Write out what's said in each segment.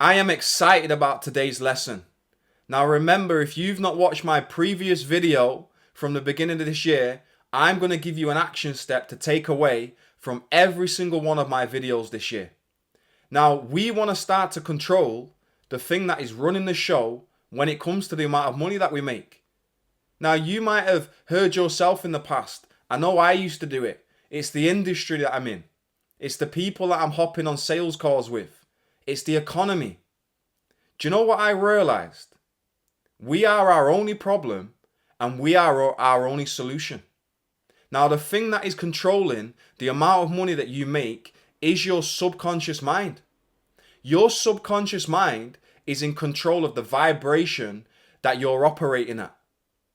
I am excited about today's lesson. Now remember, if you've not watched my previous video from the beginning of this year, I'm going to give you an action step to take away from every single one of my videos this year. Now, we want to start to control the thing that is running the show when it comes to the amount of money that we make. Now, you might have heard yourself in the past. I know I used to do it. It's the industry that I'm in. It's the people that I'm hopping on sales calls with. It's the economy. Do you know what I realized? We are our only problem and we are our only solution. Now, the thing that is controlling the amount of money that you make is your subconscious mind. Your subconscious mind is in control of the vibration that you're operating at,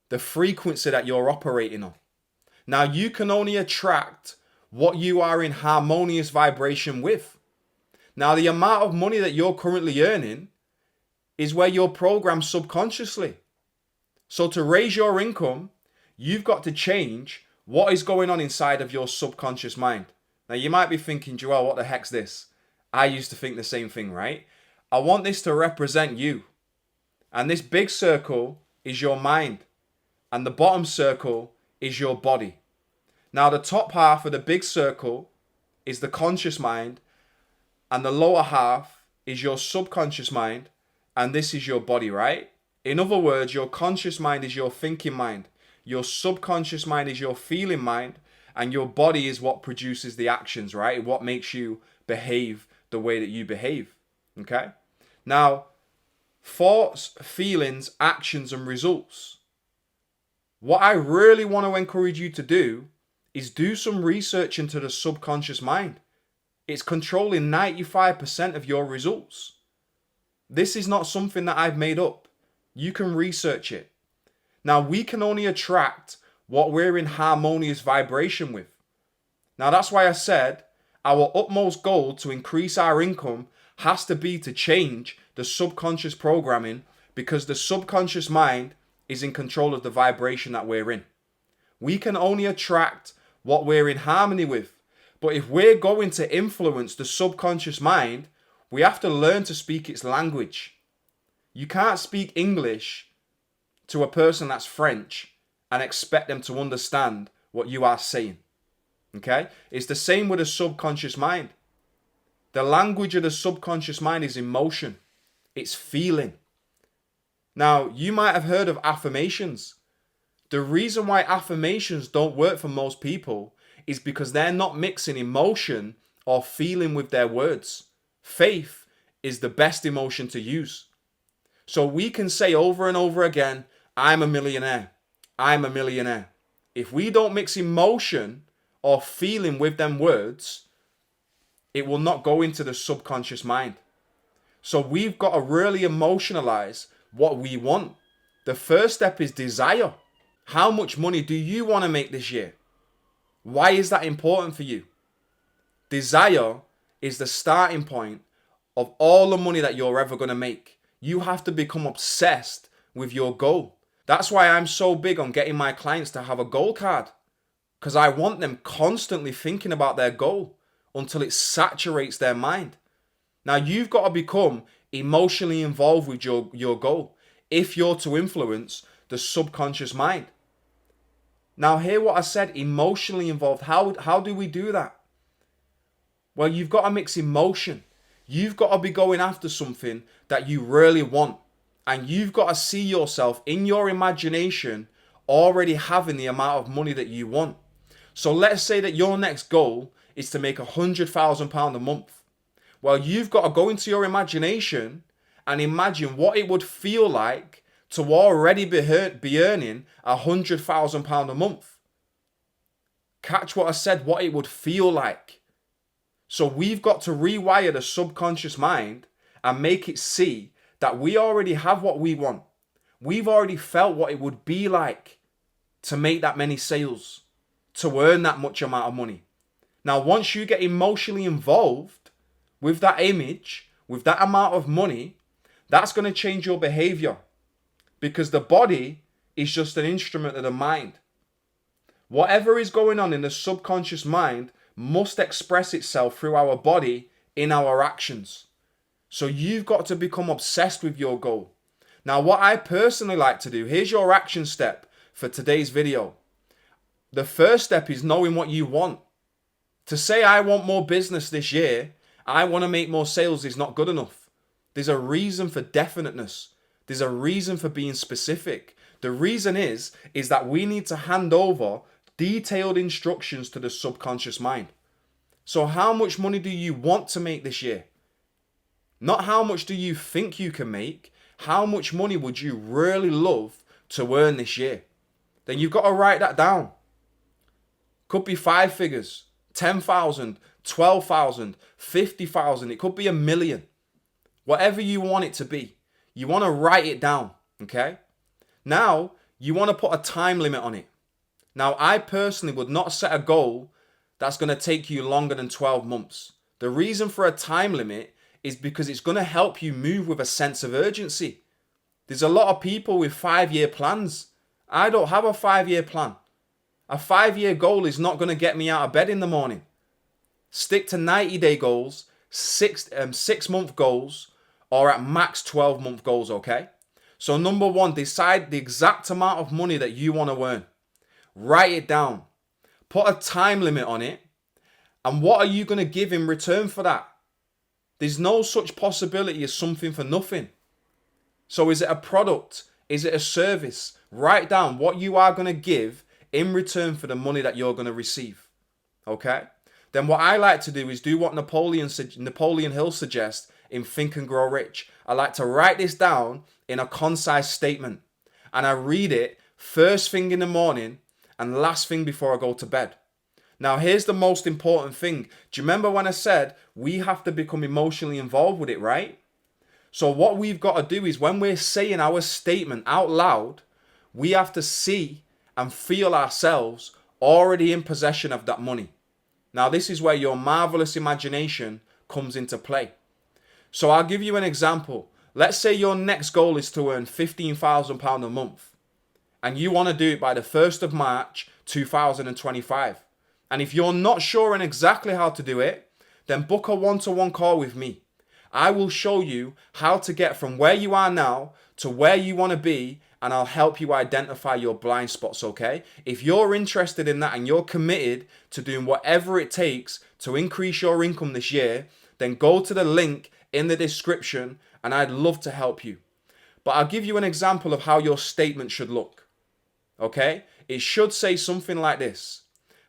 the frequency that you're operating on. Now, you can only attract what you are in harmonious vibration with. Now, the amount of money that you're currently earning is where you're programmed subconsciously. So to raise your income, you've got to change what is going on inside of your subconscious mind. Now, you might be thinking, Joel, what the heck's this? I used to think the same thing, right? I want this to represent you. And this big circle is your mind. And the bottom circle is your body. Now, the top half of the big circle is the conscious mind. And the lower half is your subconscious mind. And this is your body, right? In other words, your conscious mind is your thinking mind. Your subconscious mind is your feeling mind. And your body is what produces the actions, right? What makes you behave the way that you behave. Okay? Now, thoughts, feelings, actions, and results. What I really want to encourage you to do is do some research into the subconscious mind. It's controlling 95% of your results. This is not something that I've made up. You can research it. Now, we can only attract what we're in harmonious vibration with. Now, that's why I said our utmost goal to increase our income has to be to change the subconscious programming, because the subconscious mind is in control of the vibration that we're in. We can only attract what we're in harmony with. But if we're going to influence the subconscious mind, we have to learn to speak its language. You can't speak English to a person that's French and expect them to understand what you are saying. Okay? It's the same with the subconscious mind. The language of the subconscious mind is emotion. It's feeling. Now, you might have heard of affirmations. The reason why affirmations don't work for most people is because they're not mixing emotion or feeling with their words. Faith is the best emotion to use. So we can say over and over again, I'm a millionaire. I'm a millionaire. If we don't mix emotion or feeling with them words, it will not go into the subconscious mind. So we've got to really emotionalize what we want. The first step is desire. How much money do you want to make this year? Why is that important for you? Desire is the starting point of all the money that you're ever going to make. You have to become obsessed with your goal. That's why I'm so big on getting my clients to have a goal card, because I want them constantly thinking about their goal until it saturates their mind. Now, you've got to become emotionally involved with your goal if you're to influence the subconscious mind. Now, hear what I said, emotionally involved. How do we do that? Well, you've got to mix emotion. You've got to be going after something that you really want. And you've got to see yourself in your imagination already having the amount of money that you want. So let's say that your next goal is to make £100,000 a month. Well, you've got to go into your imagination and imagine what it would feel like to already be earning £100,000 a month. Catch what I said, what it would feel like. So we've got to rewire the subconscious mind and make it see that we already have what we want. We've already felt what it would be like to make that many sales, to earn that much amount of money. Now, once you get emotionally involved with that image, with that amount of money, that's going to change your behavior, because the body is just an instrument of the mind. Whatever is going on in the subconscious mind must express itself through our body in our actions. So you've got to become obsessed with your goal. Now, what I personally like to do, here's your action step for today's video. The first step is knowing what you want. To say I want more business this year, I want to make more sales is not good enough. There's a reason for definiteness. There's a reason for being specific. The reason is that we need to hand over detailed instructions to the subconscious mind. So how much money do you want to make this year? Not how much do you think you can make. How much money would you really love to earn this year? Then you've got to write that down. Could be 5 figures, 10,000, 12,000, 50,000. It could be 1 million. Whatever you want it to be. You want to write it down, okay? Now, you want to put a time limit on it. Now, I personally would not set a goal that's going to take you longer than 12 months. The reason for a time limit is because it's going to help you move with a sense of urgency. There's a lot of people with 5-year plans. I don't have a 5-year plan. A 5-year goal is not going to get me out of bed in the morning. Stick to 90-day goals, 6-month goals, or at max 12-month goals, okay? So number 1, decide the exact amount of money that you want to earn. Write it down. Put a time limit on it. And what are you going to give in return for that? There's no such possibility as something for nothing. So is it a product? Is it a service? Write down what you are going to give in return for the money that you're going to receive. Okay? Then what I like to do is do what Napoleon Hill suggests in Think and Grow Rich. I like to write this down in a concise statement. And I read it first thing in the morning and last thing before I go to bed. Now, here's the most important thing. Do you remember when I said we have to become emotionally involved with it, right? So what we've got to do is when we're saying our statement out loud, we have to see and feel ourselves already in possession of that money. Now, this is where your marvelous imagination comes into play. So I'll give you an example. Let's say your next goal is to earn £15,000 a month. And you want to do it by the 1st of March, 2025. And if you're not sure on exactly how to do it, then book a one-to-one call with me. I will show you how to get from where you are now to where you want to be, and I'll help you identify your blind spots, okay? If you're interested in that and you're committed to doing whatever it takes to increase your income this year, then go to the link in the description and I'd love to help you. But I'll give you an example of how your statement should look, okay? It should say something like this.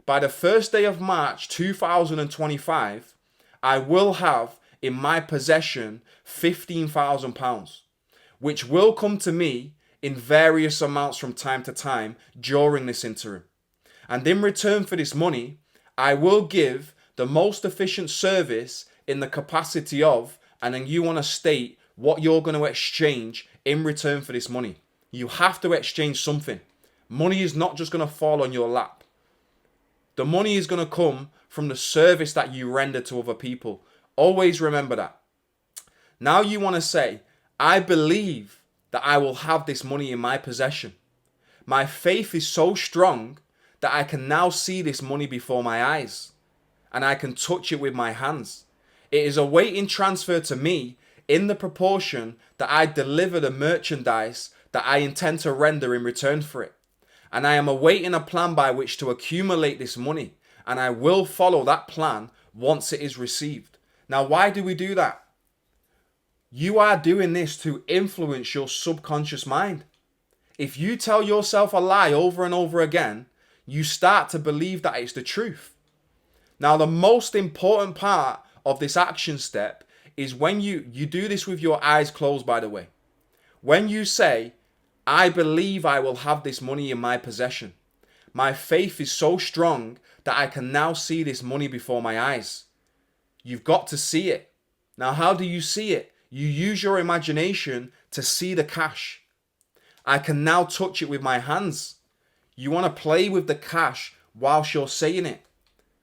By the 1st day of March 2025, I will have in my possession £15,000, which will come to me in various amounts from time to time during this interim. And in return for this money, I will give the most efficient service in the capacity of, and then you want to state what you're going to exchange in return for this money. You have to exchange something. Money is not just going to fall on your lap. The money is going to come from the service that you render to other people. Always remember that. Now you want to say, I believe that I will have this money in my possession. My faith is so strong that I can now see this money before my eyes and I can touch it with my hands. It is awaiting transfer to me in the proportion that I deliver the merchandise that I intend to render in return for it. And I am awaiting a plan by which to accumulate this money, and I will follow that plan once it is received. Now, why do we do that? You are doing this to influence your subconscious mind. If you tell yourself a lie over and over again, you start to believe that it's the truth. Now, the most important part of this action step is when you do this with your eyes closed, by the way. When you say, I believe I will have this money in my possession. My faith is so strong that I can now see this money before my eyes. You've got to see it. Now, how do you see it? You use your imagination to see the cash. I can now touch it with my hands. You want to play with the cash whilst you're saying it.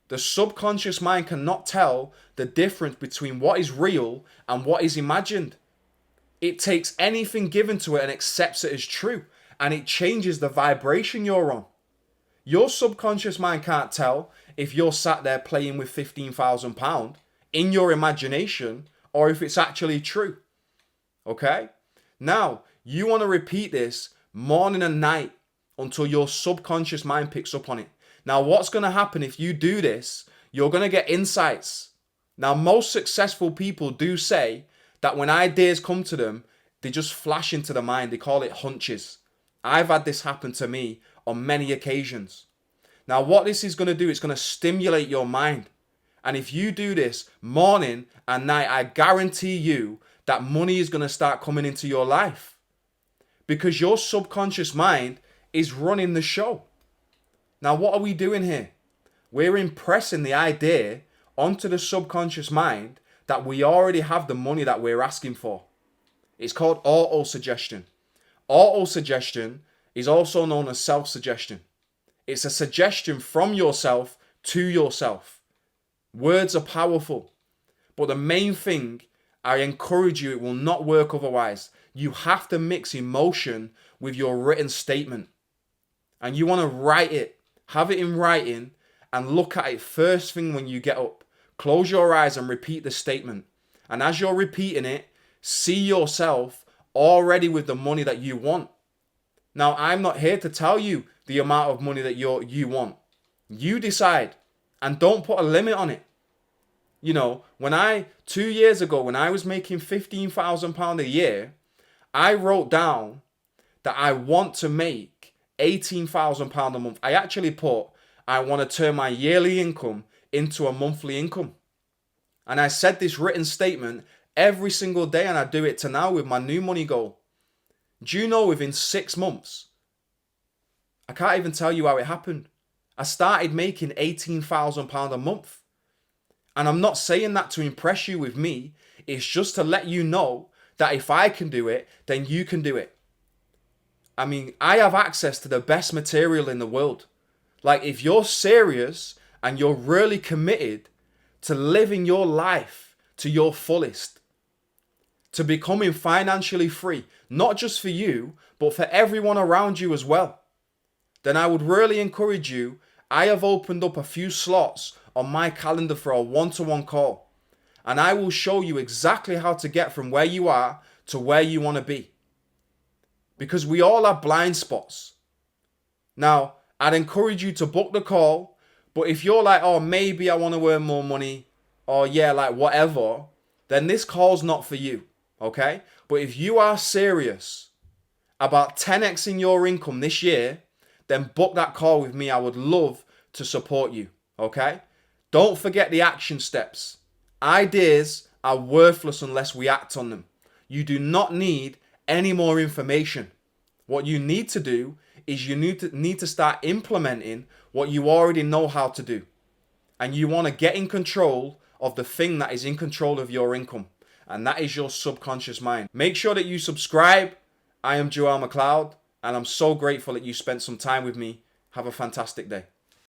The subconscious mind cannot tell the difference between what is real and what is imagined. It takes anything given to it and accepts it as true, and it changes the vibration you're on. Your subconscious mind can't tell if you're sat there playing with £15,000 in your imagination or if it's actually true. Okay? Now, you want to repeat this morning and night until your subconscious mind picks up on it. Now, what's going to happen if you do this? You're going to get insights. Now, most successful people do say that when ideas come to them, they just flash into the mind. They call it hunches. I've had this happen to me on many occasions. Now, what this is going to do, it's going to stimulate your mind. And if you do this morning and night, I guarantee you that money is going to start coming into your life. Because your subconscious mind is running the show. Now, what are we doing here? We're impressing the idea onto the subconscious mind that we already have the money that we're asking for. It's called autosuggestion. Autosuggestion is also known as self-suggestion. It's a suggestion from yourself to yourself. Words are powerful. But the main thing, I encourage you, it will not work otherwise. You have to mix emotion with your written statement. And you want to write it. Have it in writing and look at it first thing when you get up. Close your eyes and repeat the statement. And as you're repeating it, see yourself already with the money that you want. Now, I'm not here to tell you the amount of money that you want. You decide. And don't put a limit on it. You know, 2 years ago, when I was making £15,000 a year, I wrote down that I want to make £18,000 a month. I actually put, I want to turn my yearly income into a monthly income. And I said this written statement every single day, and I do it to now with my new money goal. Do you know within 6 months, I can't even tell you how it happened. I started making £18,000 a month. And I'm not saying that to impress you with me. It's just to let you know that if I can do it, then you can do it. I mean, I have access to the best material in the world. Like, if you're serious and you're really committed to living your life to your fullest, to becoming financially free, not just for you, but for everyone around you as well, then I would really encourage you. I have opened up a few slots on my calendar for a one-to-one call. And I will show you exactly how to get from where you are to where you want to be. Because we all have blind spots. Now, I'd encourage you to book the call. But if you're like, oh, maybe I want to earn more money, or yeah, like whatever, then this call's not for you. Okay? But if you are serious about 10xing your income this year, then book that call with me. I would love to support you. Okay? Don't forget the action steps. Ideas are worthless unless we act on them. You do not need any more information. What you need to do is you need to start implementing what you already know how to do. And you want to get in control of the thing that is in control of your income. And that is your subconscious mind. Make sure that you subscribe. I am Joel McLeod, and I'm so grateful that you spent some time with me. Have a fantastic day.